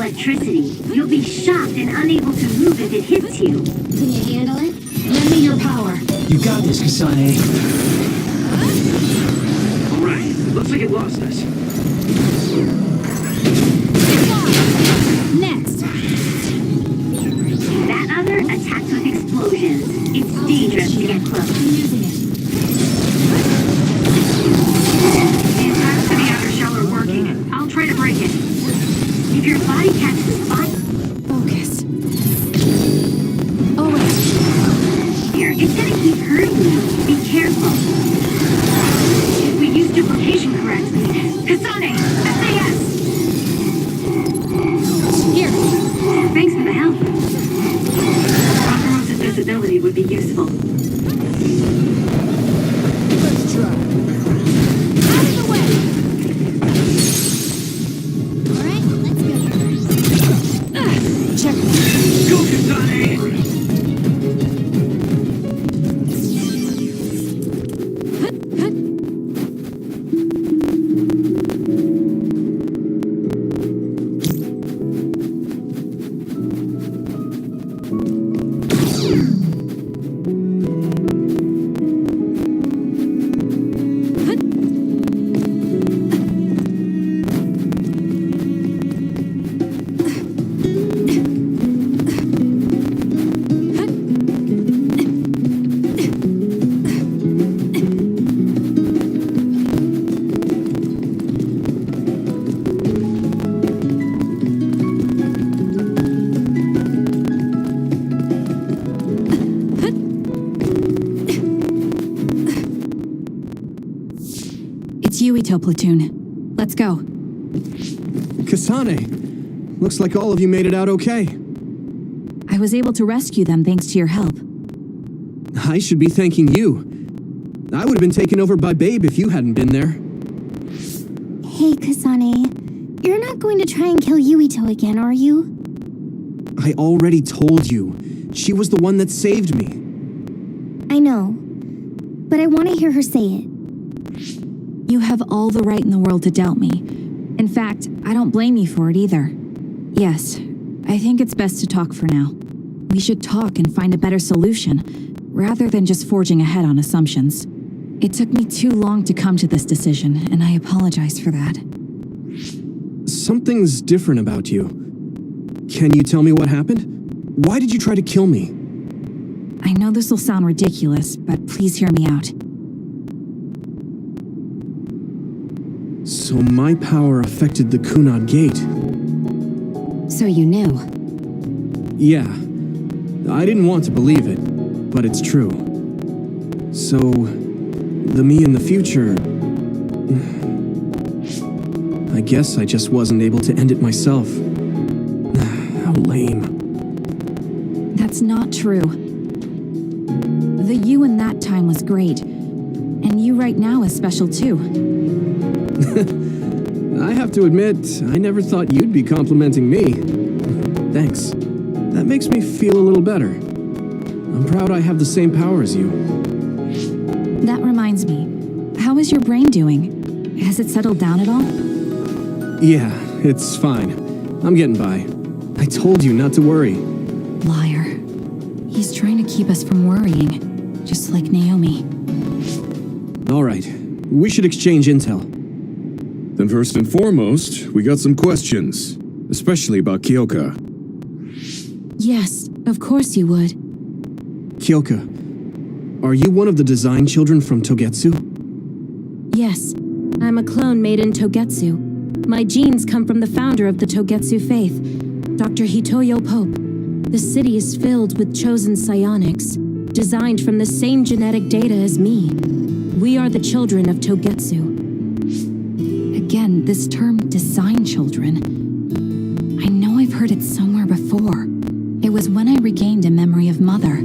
electricity. You'll be shocked and unable to move if it hits you. Can you handle it? Lend me your power. You got this, Kasane. Alright, looks like it lost us. Next. That other attacks with explosions. It's dangerous to get close. I'm using it. The attacks to the outer shell are working. I'll try to break it. If your body catches fire... Focus. Oh, wait. Here, it's gonna keep hurting you. Be careful. If we use duplication correctly... Kasane! SAS! Here. Thanks for the help. Proper modes of visibility would be useful. Let's try. Out of the way. All right, let's go. Check. Go, Kasane! Yuito platoon. Let's go. Kasane, looks like all of you made it out okay. I was able to rescue them thanks to your help. I should be thanking you. I would have been taken over by Babe if you hadn't been there. Hey, Kasane. You're not going to try and kill Yuito again, are you? I already told you. She was the one that saved me. I know. But I want to hear her say it. You have all the right in the world to doubt me. In fact, I don't blame you for it either. Yes, I think it's best to talk for now. We should talk and find a better solution, rather than just forging ahead on assumptions. It took me too long to come to this decision, and I apologize for that. Something's different about you. Can you tell me what happened? Why did you try to kill me? I know this will sound ridiculous, but please hear me out. So my power affected the Kunad Gate. So you knew? Yeah. I didn't want to believe it, but it's true. So, the me in the future... I guess I just wasn't able to end it myself. How lame. That's not true. The you in that time was great, and you right now is special too. I have to admit, I never thought you'd be complimenting me. Thanks. That makes me feel a little better. I'm proud I have the same power as you. That reminds me, how is your brain doing? Has it settled down at all? Yeah, it's fine. I'm getting by. I told you not to worry. Liar. He's trying to keep us from worrying, just like Naomi. All right, we should exchange intel. Then first and foremost, we got some questions, especially about Kyoka. Yes, of course you would. Kyoka, are you one of the design children from Togetsu? Yes, I'm a clone made in Togetsu. My genes come from the founder of the Togetsu faith, Dr. Hitoyo Pope. The city is filled with chosen psionics, designed from the same genetic data as me. We are the children of Togetsu. Again, this term, design children. I know I've heard it somewhere before. It was when I regained a memory of Mother.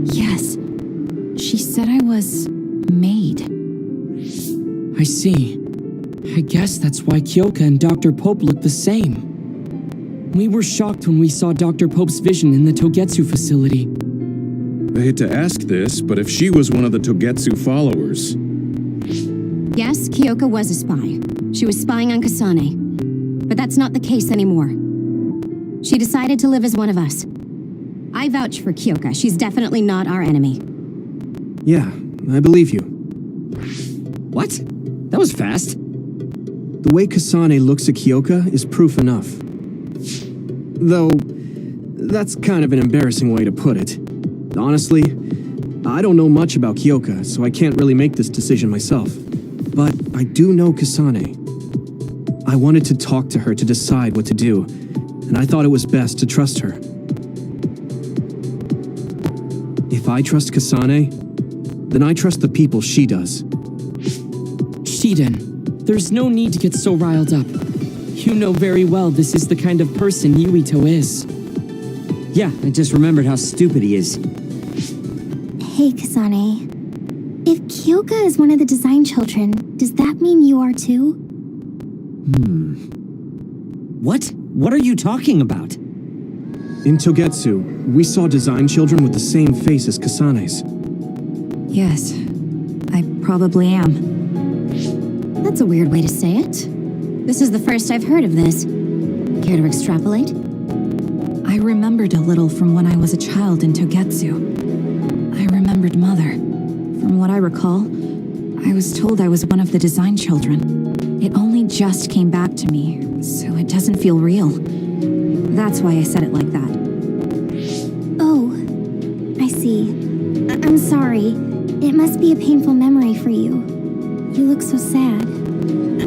Yes, she said I was made. I see. I guess that's why Kyoka and Dr. Pope look the same. We were shocked when we saw Dr. Pope's vision in the Togetsu facility. I hate to ask this, but if she was one of the Togetsu followers... Yes, Kyoka was a spy. She was spying on Kasane. But that's not the case anymore. She decided to live as one of us. I vouch for Kyoka. She's definitely not our enemy. Yeah, I believe you. What? That was fast. The way Kasane looks at Kyoka is proof enough. Though, that's kind of an embarrassing way to put it. Honestly, I don't know much about Kyoka, so I can't really make this decision myself. But I do know Kasane. I wanted to talk to her to decide what to do, and I thought it was best to trust her. If I trust Kasane, then I trust the people she does. Shiden, there's no need to get so riled up. You know very well this is the kind of person Yuito is. Yeah, I just remembered how stupid he is. Hey, Kasane. If Kyoka is one of the design children, does that mean you are too? What? What are you talking about? In Togetsu, we saw design children with the same face as Kasane's. Yes, I probably am. That's a weird way to say it. This is the first I've heard of this. Care to extrapolate? I remembered a little from when I was a child in Togetsu. I remembered Mother. From what I recall, I was told I was one of the design children. It only just came back to me, so it doesn't feel real. That's why I said it like that. Oh, I see. I'm sorry. It must be a painful memory for you. You look so sad.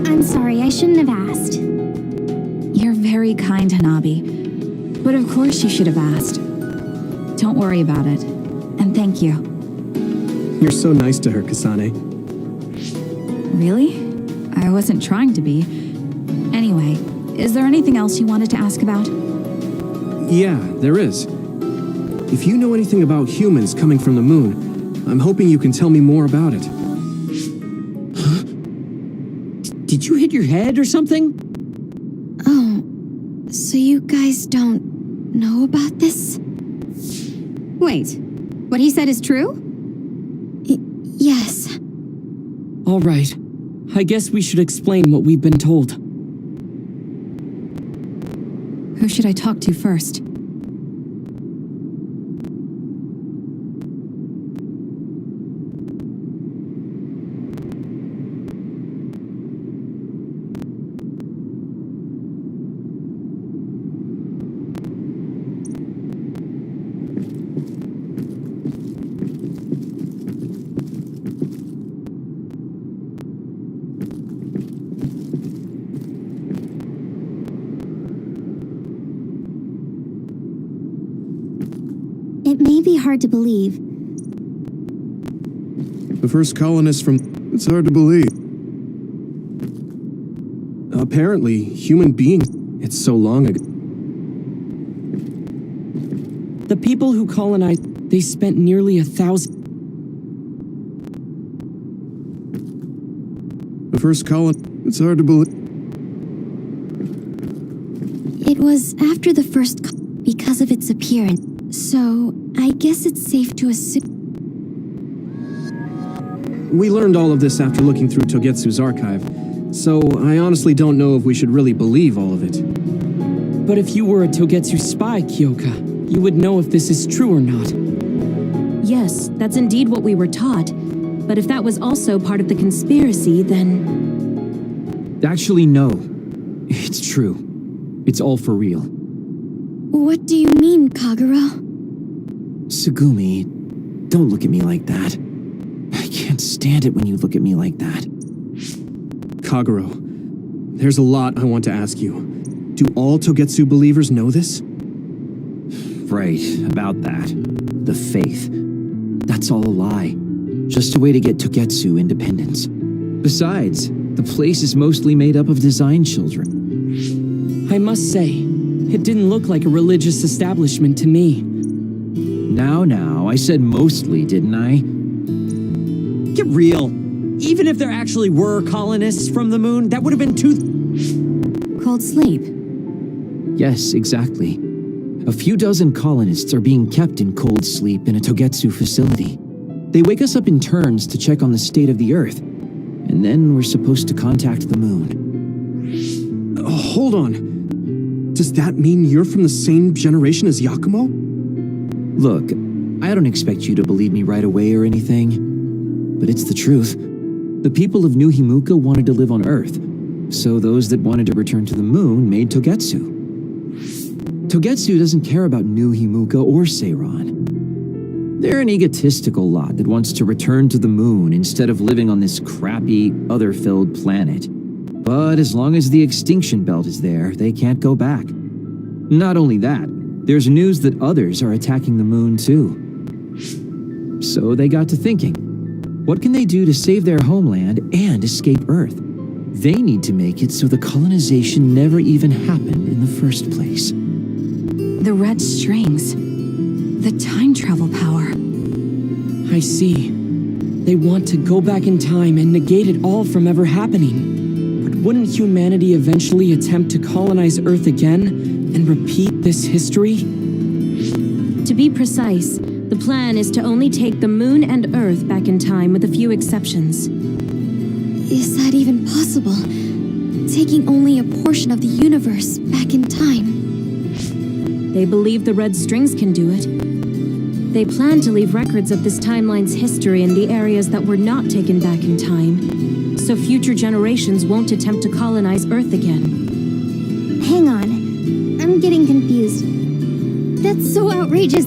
I'm sorry, I shouldn't have asked. You're very kind, Hanabi. But of course you should have asked. Don't worry about it. And thank you. You're so nice to her, Kasane. Really? I wasn't trying to be. Anyway, is there anything else you wanted to ask about? Yeah, there is. If you know anything about humans coming from the moon, I'm hoping you can tell me more about it. Huh? Did you hit your head or something? Oh, so you guys don't know about this? Wait, what he said is true? Yes. All right. I guess we should explain what we've been told. Who should I talk to first? It may be hard to believe. The first colonists from... It's hard to believe. Apparently, human beings... It's so long ago. The people who colonized, they spent nearly 1,000... The first colony... It's hard to believe. It was after the first because of its appearance. So, I guess it's safe to assume... We learned all of this after looking through Togetsu's archive, so I honestly don't know if we should really believe all of it. But if you were a Togetsu spy, Kyoka, you would know if this is true or not. Yes, that's indeed what we were taught. But if that was also part of the conspiracy, then... Actually, no. It's true. It's all for real. What do you mean, Kagura? Tsugumi, don't look at me like that. I can't stand it when you look at me like that. Kaguro, there's a lot I want to ask you. Do all Togetsu believers know this? Right, about that. The faith. That's all a lie. Just a way to get Togetsu independence. Besides, the place is mostly made up of design children. I must say, it didn't look like a religious establishment to me. Now, I said mostly, didn't I? Get real. Even if there actually were colonists from the moon, that would have been too... Cold sleep. Yes, exactly. A few dozen colonists are being kept in cold sleep in a Togetsu facility. They wake us up in turns to check on the state of the Earth, and then we're supposed to contact the moon. Hold on. Does that mean you're from the same generation as Yakumo? Look, I don't expect you to believe me right away or anything, but it's the truth. The people of New Himuka wanted to live on Earth, so those that wanted to return to the moon made Togetsu. Togetsu doesn't care about New Himuka or Seiran. They're an egotistical lot that wants to return to the moon instead of living on this crappy, other-filled planet. But as long as the extinction belt is there, they can't go back. Not only that, there's news that others are attacking the moon too. So they got to thinking, what can they do to save their homeland and escape Earth? They need to make it so the colonization never even happened in the first place. The red strings. The time travel power. I see. They want to go back in time and negate it all from ever happening. But wouldn't humanity eventually attempt to colonize Earth again and repeat this history? To be precise, the plan is to only take the moon and Earth back in time with a few exceptions. Is that even possible? Taking only a portion of the universe back in time? They believe the red strings can do it. They plan to leave records of this timeline's history in the areas that were not taken back in time, so future generations won't attempt to colonize Earth again. Hang on. I'm getting confused. That's so outrageous.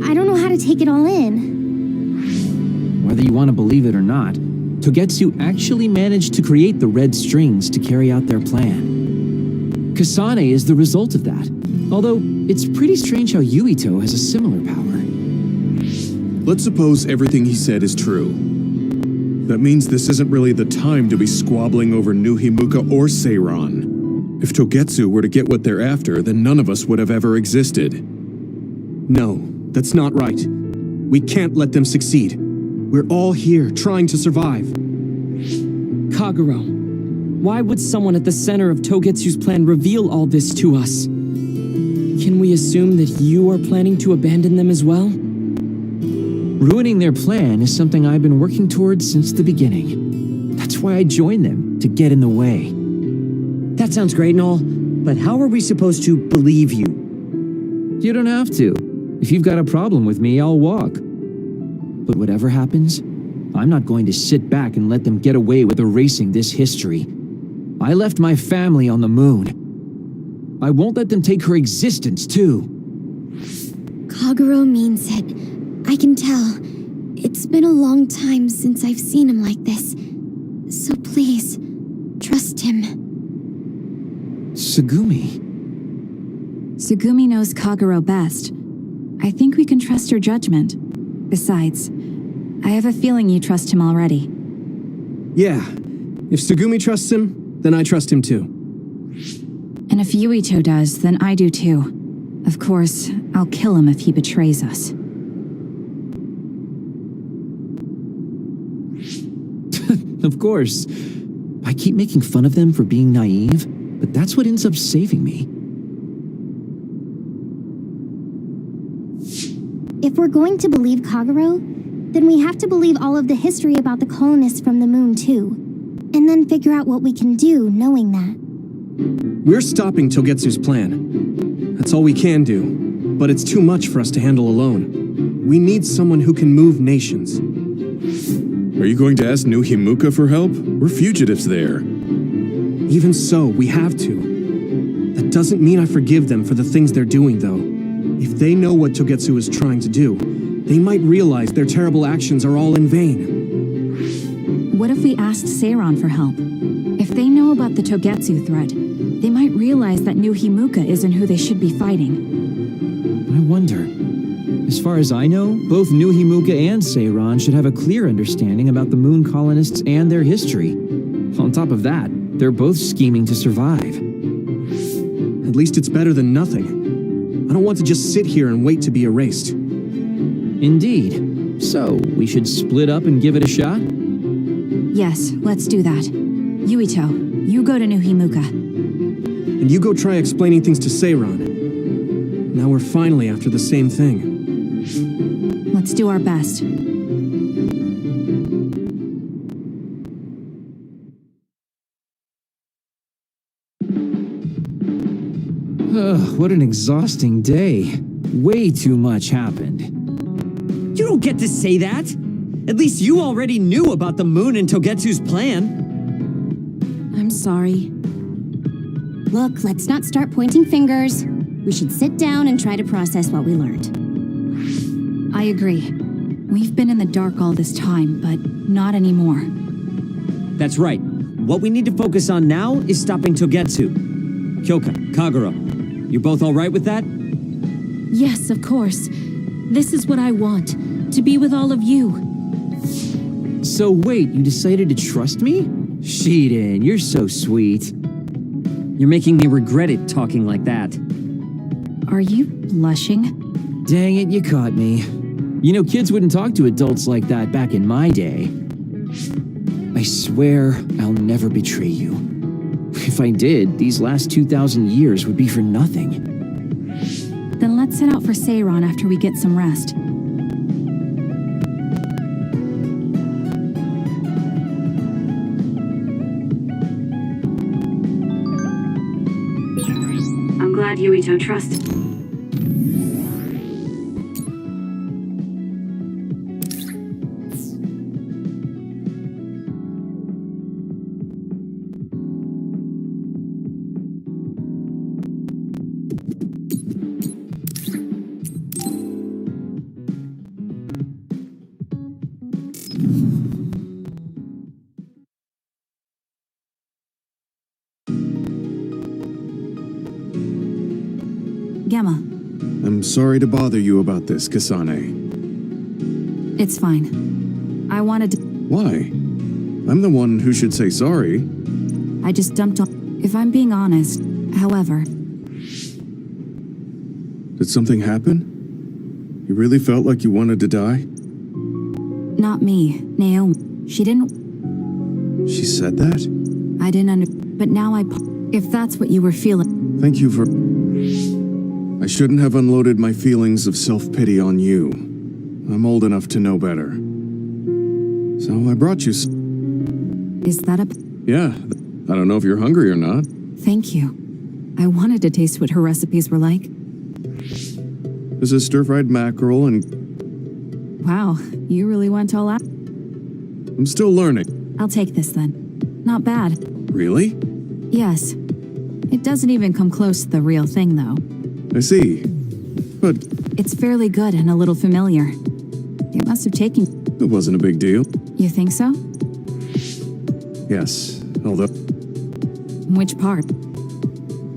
I don't know how to take it all in. Whether you want to believe it or not, Togetsu actually managed to create the red strings to carry out their plan. Kasane is the result of that, although it's pretty strange how Yuito has a similar power. Let's suppose everything he said is true. That means this isn't really the time to be squabbling over New Himuka or Seiran. If Togetsu were to get what they're after, then none of us would have ever existed. No, that's not right. We can't let them succeed. We're all here trying to survive. Kagero, why would someone at the center of Togetsu's plan reveal all this to us? Can we assume that you are planning to abandon them as well? Ruining their plan is something I've been working towards since the beginning. That's why I joined them, to get in the way. That sounds great and all, but how are we supposed to believe you? You don't have to. If you've got a problem with me, I'll walk. But whatever happens, I'm not going to sit back and let them get away with erasing this history. I left my family on the moon. I won't let them take her existence, too. Kagero means it. I can tell. It's been a long time since I've seen him like this. So please, trust him. Tsugumi. Tsugumi knows Kagero best. I think we can trust her judgment. Besides, I have a feeling you trust him already. Yeah, if Tsugumi trusts him, then I trust him too. And if Yuito does, then I do too. Of course, I'll kill him if he betrays us. Of course. I keep making fun of them for being naive, but that's what ends up saving me. If we're going to believe Kagero, then we have to believe all of the history about the colonists from the moon too. And then figure out what we can do knowing that. We're stopping Togetsu's plan. That's all we can do, but it's too much for us to handle alone. We need someone who can move nations. Are you going to ask New Himuka for help? We're fugitives there. Even so, we have to. That doesn't mean I forgive them for the things they're doing, though. If they know what Togetsu is trying to do, they might realize their terrible actions are all in vain. What if we asked Seiran for help? If they know about the Togetsu threat, they might realize that New Himuka isn't who they should be fighting. I wonder. As far as I know, both New Himuka and Seiran should have a clear understanding about the moon colonists and their history. On top of that, they're both scheming to survive. At least it's better than nothing. I don't want to just sit here and wait to be erased. Indeed. So, we should split up and give it a shot? Yes, let's do that. Yuito, you go to New Himuka. And you go try explaining things to Seiran. Now we're finally after the same thing. Let's do our best. Ugh, what an exhausting day. Way too much happened. You don't get to say that! At least you already knew about the moon and Togetsu's plan. I'm sorry. Look, let's not start pointing fingers. We should sit down and try to process what we learned. I agree. We've been in the dark all this time, but not anymore. That's right. What we need to focus on now is stopping Togetsu. Kyoka, Kagura, you both alright with that? Yes, of course. This is what I want, to be with all of you. So wait, you decided to trust me? Shiden, you're so sweet. You're making me regret it talking like that. Are you blushing? Dang it, you caught me. You know, kids wouldn't talk to adults like that back in my day. I swear I'll never betray you. If I did, these last 2,000 years would be for nothing. Then let's head out for Seiron after we get some rest. I'm glad Yuito trusted. Gemma, I'm sorry to bother you about this, Kasane. it's fine. I wanted to... Why? I'm the one who should say sorry. I just dumped on... If I'm being honest, however... Did something happen? You really felt like you wanted to die? Not me, Naomi. She didn't... She said that? I didn't under... But now I... If that's what you were feeling... Thank you for... I shouldn't have unloaded my feelings of self-pity on you. I'm old enough to know better. So I brought you Is that a... Yeah, I don't know if you're hungry or not. Thank you. I wanted to taste what her recipes were like. This is stir-fried mackerel and... Wow, you really went all out. I'm still learning. I'll take this then. Not bad. Really? Yes. It doesn't even come close to the real thing, though. I see. But It's fairly good and a little familiar. It must have taken... it wasn't a big deal. You think so? Yes, although... Which part?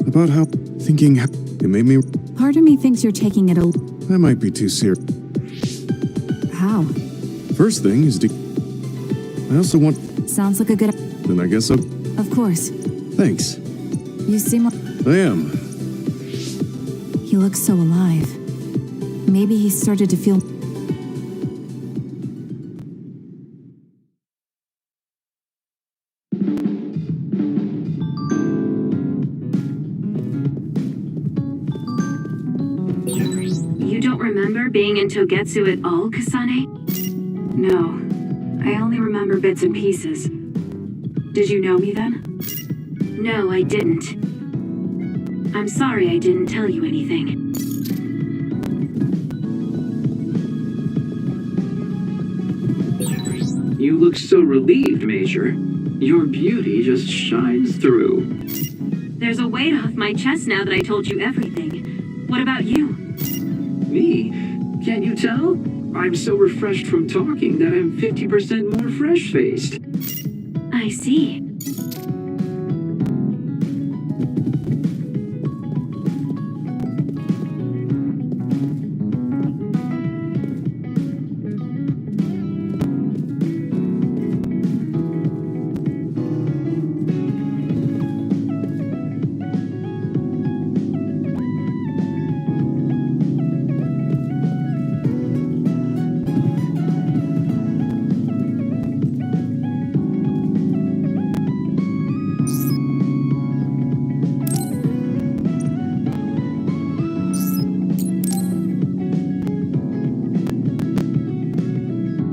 About how... thinking... it made me... Part of me thinks you're taking it a... I might be too serious. How? First thing is to... I also want... Sounds like a good... Then I guess I'll... Of course. Thanks. You seem like... I am. He looks so alive. Maybe he started to feel... You don't remember being in Togetsu at all, Kasane? No. I only remember bits and pieces. Did you know me then? No, I didn't. I'm sorry I didn't tell you anything. You look so relieved, Major. Your beauty just shines through. There's a weight off my chest now that I told you everything. What about you? Me? Can't you tell? I'm so refreshed from talking that I'm 50% more fresh-faced. I see.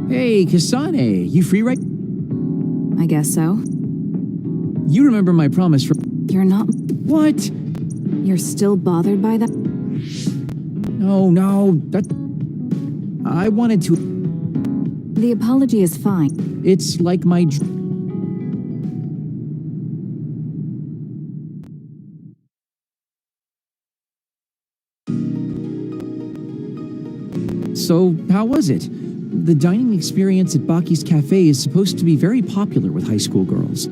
Hey, Kasane, you free right? I guess so. You remember my promise from... You're not... What? You're still bothered by that? No, that... I wanted to... The apology is fine. It's like my... So, how was it? The dining experience at Baki's Cafe is supposed to be very popular with high school girls.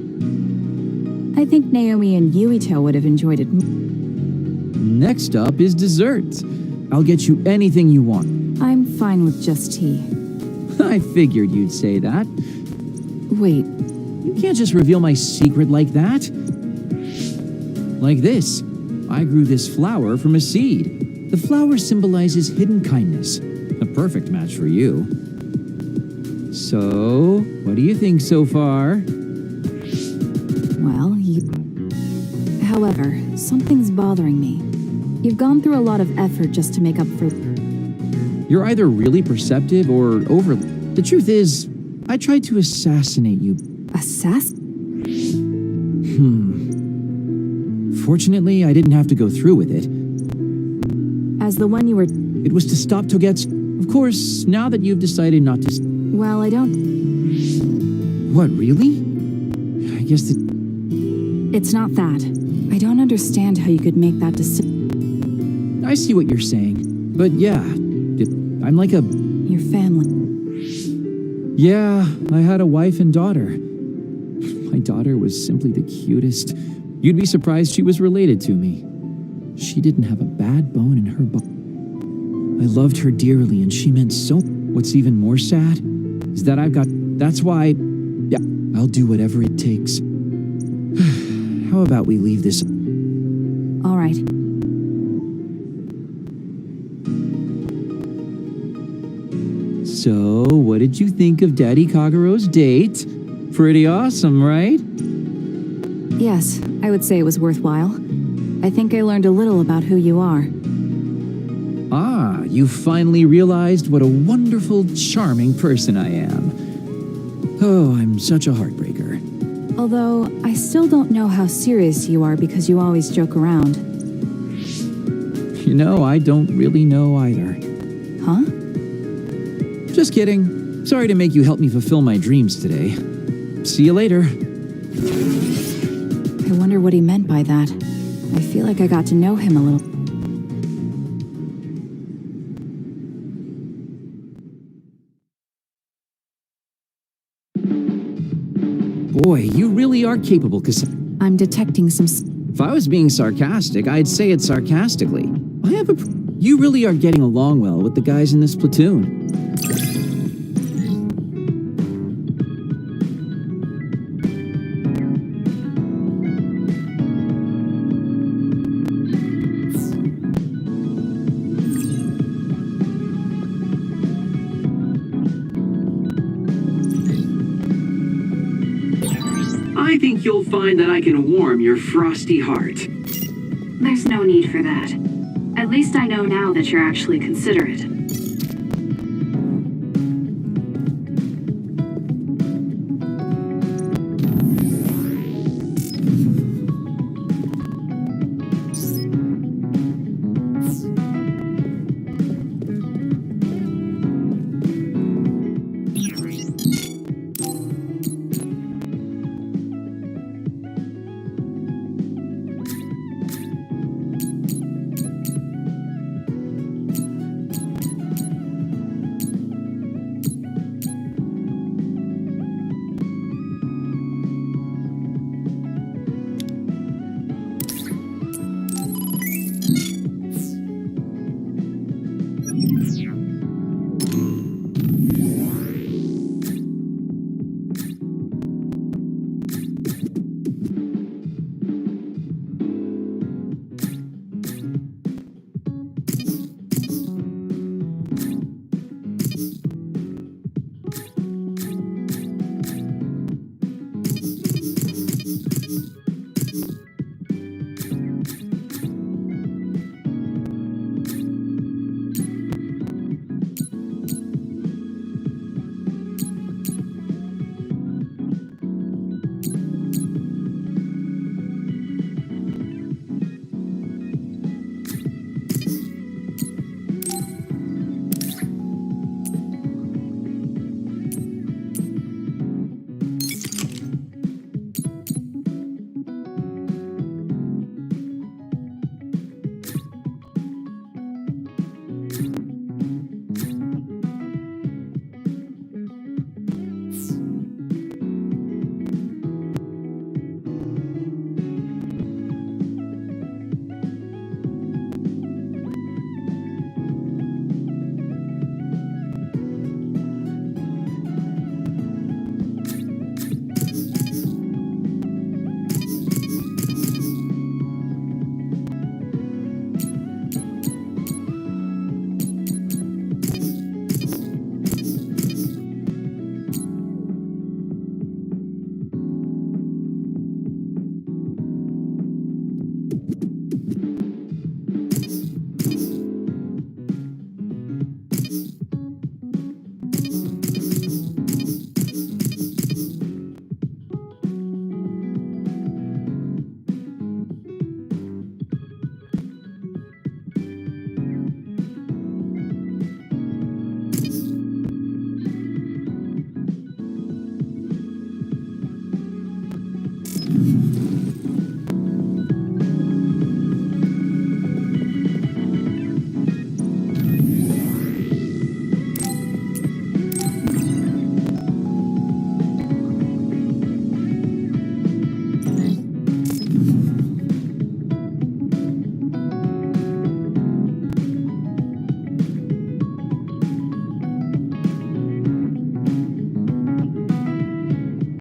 I think Naomi and Yuito would have enjoyed it. Next up is desserts. I'll get you anything you want. I'm fine with just tea. I figured you'd say that. Wait, You can't just reveal my secret like that. Like this. I grew this flower from a seed. The flower symbolizes hidden kindness. A perfect match for you. So, what do you think so far? well, However, something's bothering me. You've gone through a lot of effort just to make up for... You're either really perceptive or over... The truth is, I tried to assassinate you. Fortunately, I didn't have to go through with it. As the one you were... It was to stop Togetsu. Of course, now that you've decided not to... Well, I don't... What, really? I guess that... It's not that. I don't understand how you could make that decision. I see what you're saying. But yeah, I'm like a... Your family. Yeah, I had a wife and daughter. My daughter was simply the cutest. You'd be surprised she was related to me. She didn't have a bad bone in her body. I loved her dearly and she meant so... What's even more sad is that I've got... That's why... Yeah, I'll do whatever it takes. How about we leave this... All right. So, what did you think of Daddy Kagero's date? Pretty awesome, right? Yes, I would say it was worthwhile. I think I learned a little about who you are. Ah, you finally realized what a wonderful, charming person I am. Oh, I'm such a heartbreaker. Although, I still don't know how serious you are because you always joke around. You know, I don't really know either. Huh? Just kidding. Sorry to make you help me fulfill my dreams today. See you later. I wonder what he meant by that. I feel like I got to know him a little. Boy, you really are capable, I'm detecting some... If I was being sarcastic, I'd say it sarcastically. You really are getting along well with the guys in this platoon. I think you'll find that I can warm your frosty heart. There's no need for that. At least I know now that you're actually considerate.